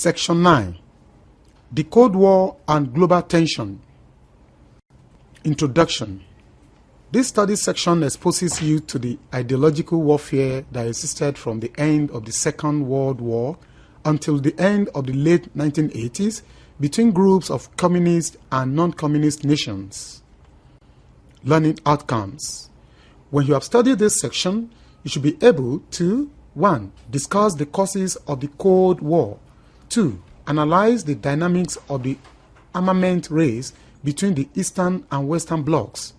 Section 9. The Cold War and Global Tension. Introduction. This study section exposes you to the ideological warfare that existed from the end of the Second World War until the end of the late 1980s between groups of communist and non-communist nations. Learning outcomes. When you have studied this section, you should be able to 1. Discuss the causes of the Cold War. 2. Analyze the dynamics of the armament race between the Eastern and Western blocs.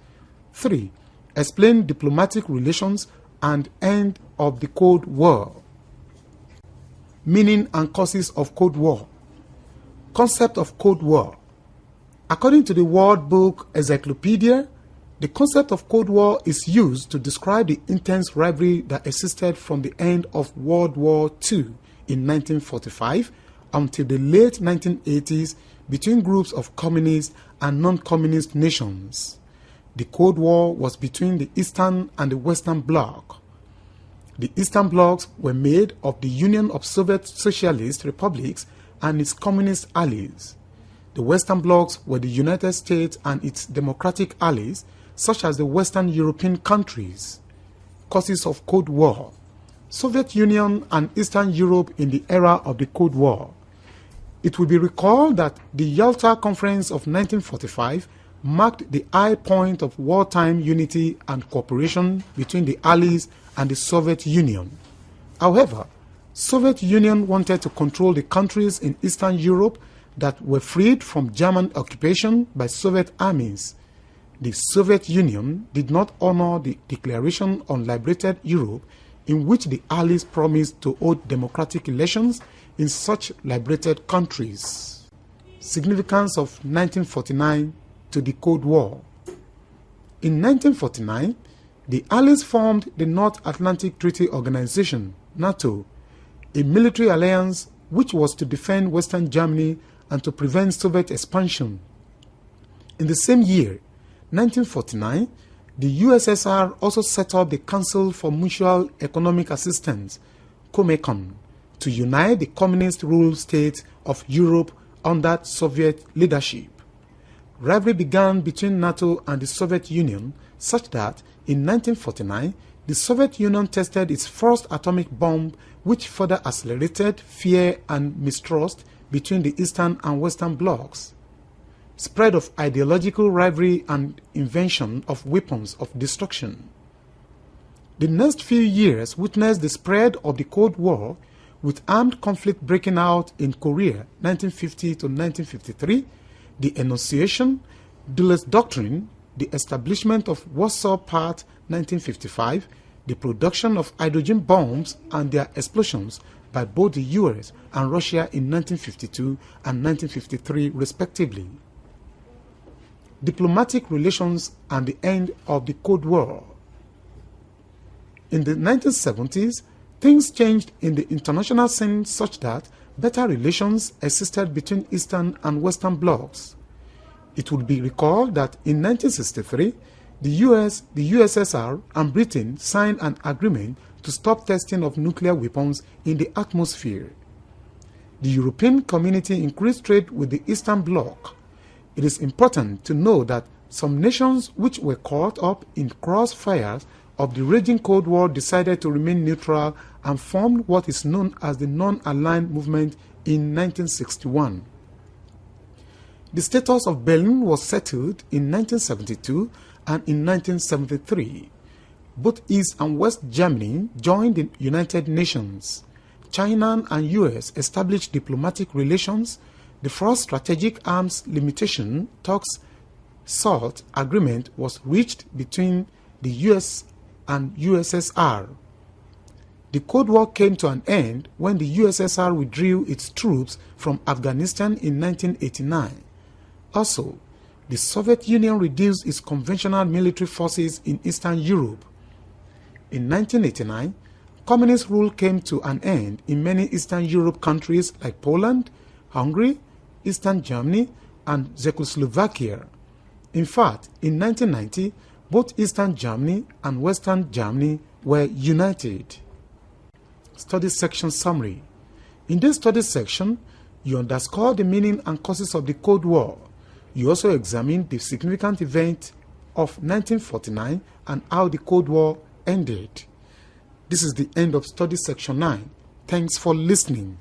3. Explain diplomatic relations and end of the Cold War. Meaning and causes of Cold War. Concept of Cold War. According to the World Book Encyclopedia, the concept of Cold War is used to describe the intense rivalry that existed from the end of World War II in 1945 until the late 1980s between groups of communist and non-communist nations. The Cold War was between the Eastern and the Western Bloc. The Eastern blocs were made of the Union of Soviet Socialist Republics and its communist allies. The Western blocs were the United States and its democratic allies, such as the Western European countries. Causes of Cold War. Soviet Union and Eastern Europe in the era of the Cold War. It will be recalled that the Yalta Conference of 1945 marked the high point of wartime unity and cooperation between the Allies and the Soviet Union. However, Soviet Union wanted to control the countries in Eastern Europe that were freed from German occupation by Soviet armies. The Soviet Union did not honor the Declaration on Liberated Europe, in which the Allies promised to hold democratic elections in such liberated countries. Significance of 1949 to the Cold War. In 1949, the Allies formed the North Atlantic Treaty Organization, NATO, a military alliance which was to defend Western Germany and to prevent Soviet expansion. In the same year, 1949, the USSR also set up the Council for Mutual Economic Assistance, COMECON, to unite the communist-ruled states of Europe under Soviet leadership. Rivalry began between NATO and the Soviet Union such that in 1949, the Soviet Union tested its first atomic bomb, which further accelerated fear and mistrust between the Eastern and Western blocs. Spread of ideological rivalry and invention of weapons of destruction. The next few years witnessed the spread of the Cold War, with armed conflict breaking out in Korea 1950 to 1953, the enunciation, Dulles Doctrine, the establishment of Warsaw Pact 1955, the production of hydrogen bombs and their explosions by both the US and Russia in 1952 and 1953 respectively. Diplomatic relations and the end of the Cold War. In the 1970s, things changed in the international scene such that better relations existed between Eastern and Western blocs. It would be recalled that in 1963, the US, the USSR, and Britain signed an agreement to stop testing of nuclear weapons in the atmosphere. The European community increased trade with the Eastern Bloc. It is important to know that some nations which were caught up in crossfires of the raging Cold War decided to remain neutral and formed what is known as the Non-Aligned Movement in 1961. The status of Berlin was settled in 1972 and in 1973. Both East and West Germany joined the United Nations. China and US established diplomatic relations. The first strategic arms limitation talks SALT agreement was reached between the US and USSR. The Cold War came to an end when the USSR withdrew its troops from Afghanistan in 1989. Also, the Soviet Union reduced its conventional military forces in Eastern Europe. In 1989, communist rule came to an end in many Eastern Europe countries like Poland, Hungary, Eastern Germany, and Czechoslovakia. In fact, in 1990, both Eastern Germany and Western Germany were united. Study section summary. In this study section, You underscore the meaning and causes of the Cold War. You also examine the significant event of 1949 and how the Cold War ended. This is the end of study section 9. Thanks for listening.